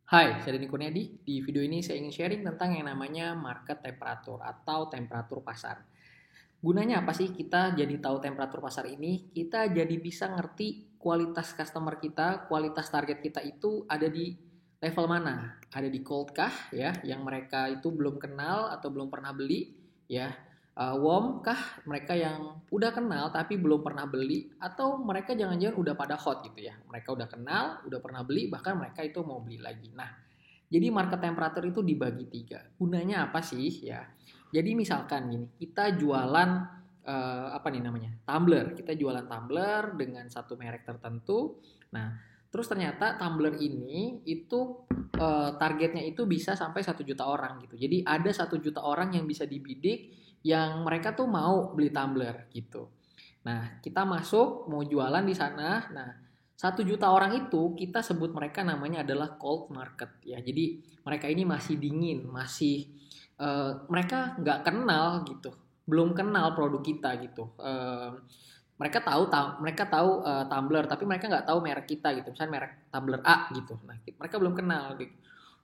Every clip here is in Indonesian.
Hai, saya Denny Kurniadi. Di video ini saya ingin sharing tentang yang namanya market temperatur atau temperatur pasar. Gunanya apa sih kita jadi tahu temperatur pasar ini? Kita jadi bisa ngerti kualitas customer kita, kualitas target kita itu ada di level mana? Ada di cold kah ya, yang mereka itu belum kenal atau belum pernah beli ya. Warm kah mereka yang udah kenal tapi belum pernah beli atau mereka jangan-jangan udah pada hot gitu ya. Mereka udah kenal, udah pernah beli bahkan mereka itu mau beli lagi. Nah, jadi market temperatur itu dibagi tiga. Gunanya apa sih ya? Jadi misalkan gini, kita jualan apa nih namanya? Tumbler. Kita jualan tumbler dengan satu merek tertentu. Nah, terus ternyata tumbler ini itu targetnya itu bisa sampai 1 juta orang gitu. Jadi ada 1 juta orang yang bisa dibidik yang mereka tuh mau beli tumbler gitu. Nah, kita masuk mau jualan di sana. Nah, 1 juta orang itu kita sebut mereka namanya adalah cold market ya. Jadi mereka ini masih dingin, masih mereka nggak kenal gitu, belum kenal produk kita gitu. Mereka tahu tumbler, tapi mereka nggak tahu merek kita gitu. Misalnya merek tumbler A gitu. Nah, mereka belum kenal gitu.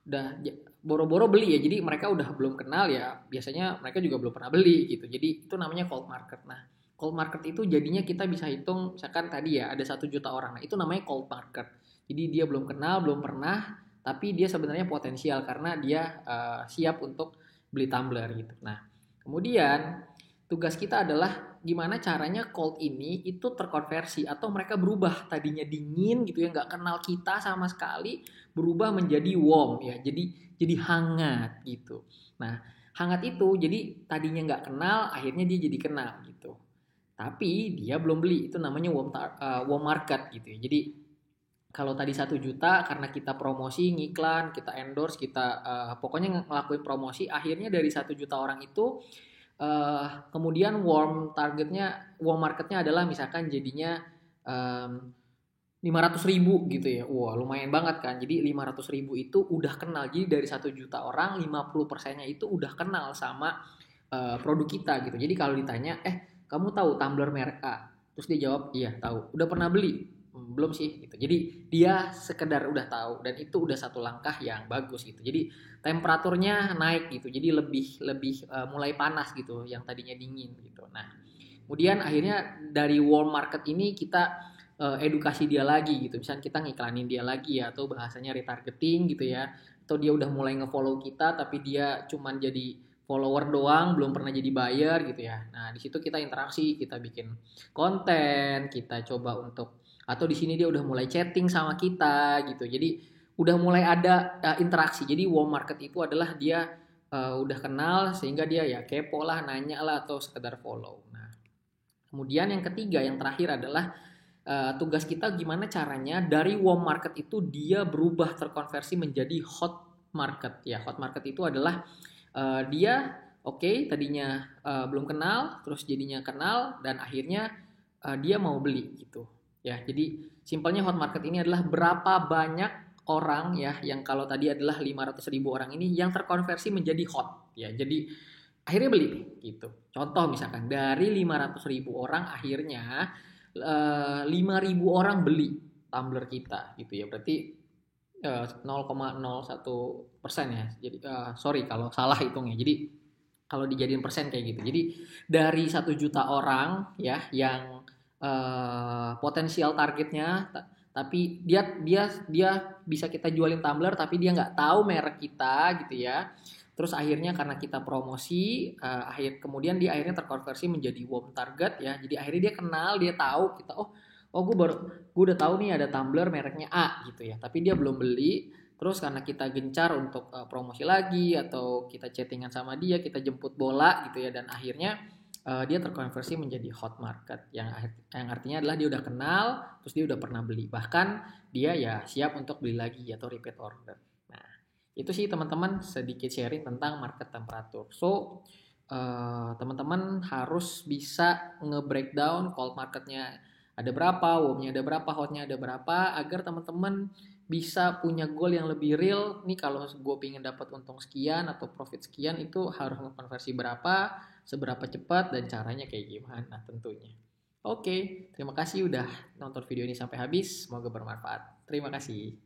Udah boro-boro beli ya. Jadi mereka udah belum kenal ya. Biasanya mereka juga belum pernah beli gitu. Jadi itu namanya cold market. Nah, cold market itu jadinya kita bisa hitung misalkan tadi ya ada 1 juta orang. Nah, itu namanya cold market. Jadi dia belum kenal, belum pernah, tapi dia sebenarnya potensial karena dia siap untuk beli tumbler gitu. Nah, kemudian tugas kita adalah gimana caranya cold ini itu terkonversi atau mereka berubah tadinya dingin gitu ya nggak kenal kita sama sekali berubah menjadi warm ya jadi hangat gitu. Nah, hangat itu jadi tadinya nggak kenal akhirnya dia jadi kenal gitu tapi dia belum beli itu namanya warm market gitu ya. Jadi kalau tadi 1 juta karena kita promosi, ngiklan, kita endorse, kita pokoknya ngelakuin promosi, akhirnya dari 1 juta orang itu kemudian warm marketnya adalah misalkan jadinya 500 ribu gitu ya. Wah, lumayan banget kan. Jadi 500 ribu itu udah kenal. Jadi dari 1 juta orang 50%-nya itu udah kenal sama produk kita gitu. Jadi kalau ditanya, kamu tahu tumbler merek A? Terus dia jawab, iya tahu. Udah pernah beli? Belum sih gitu. Jadi dia sekedar udah tahu dan itu udah satu langkah yang bagus gitu. Jadi temperaturnya naik gitu. Jadi lebih lebih mulai panas gitu yang tadinya dingin gitu. Nah, kemudian akhirnya dari warm market ini kita edukasi dia lagi gitu. Misalnya kita ngiklanin dia lagi ya atau bahasanya retargeting gitu ya. Atau dia udah mulai nge-follow kita tapi dia cuman jadi follower doang, belum pernah jadi buyer gitu ya. Nah, di situ kita interaksi, kita bikin konten, kita coba untuk atau di sini dia udah mulai chatting sama kita gitu. Jadi udah mulai ada interaksi. Jadi warm market itu adalah dia udah kenal sehingga dia ya kepo lah, nanya lah atau sekedar follow. Nah, kemudian yang ketiga, yang terakhir adalah tugas kita gimana caranya dari warm market itu dia berubah terkonversi menjadi hot market. Ya, hot market itu adalah dia tadinya belum kenal, terus jadinya kenal dan akhirnya dia mau beli gitu. Ya, jadi simpelnya hot market ini adalah berapa banyak orang ya yang kalau tadi adalah 500 ribu orang ini yang terkonversi menjadi hot ya. Jadi akhirnya beli gitu. Contoh misalkan dari 500 ribu orang akhirnya 5.000 orang beli tumbler kita gitu ya. Berarti 0,01% ya. Jadi sorry kalau salah hitungnya. Jadi kalau dijadiin persen kayak gitu. Jadi dari 1 juta orang ya yang potensial targetnya tapi dia bisa kita jualin tumbler tapi dia nggak tahu merek kita gitu ya. Terus akhirnya karena kita promosi, kemudian dia akhirnya terkonversi menjadi warm target ya. Jadi akhirnya dia kenal, dia tahu kita gue udah tahu nih ada tumbler mereknya A gitu ya. Tapi dia belum beli. Terus karena kita gencar untuk promosi lagi atau kita chattingan sama dia, kita jemput bola gitu ya dan akhirnya dia terkonversi menjadi hot market yang artinya adalah dia udah kenal, terus dia udah pernah beli. Bahkan dia ya siap untuk beli lagi atau repeat order. Itu sih teman-teman sedikit sharing tentang market temperatur. So, teman-teman harus bisa nge-breakdown cold marketnya ada berapa, warmnya ada berapa, hotnya ada berapa, agar teman-teman bisa punya goal yang lebih real. Nih kalau gue pengen dapat untung sekian atau profit sekian itu harus ngekonversi berapa, seberapa cepat dan caranya kayak gimana tentunya. Oke, terima kasih udah nonton video ini sampai habis. Semoga bermanfaat. Terima kasih.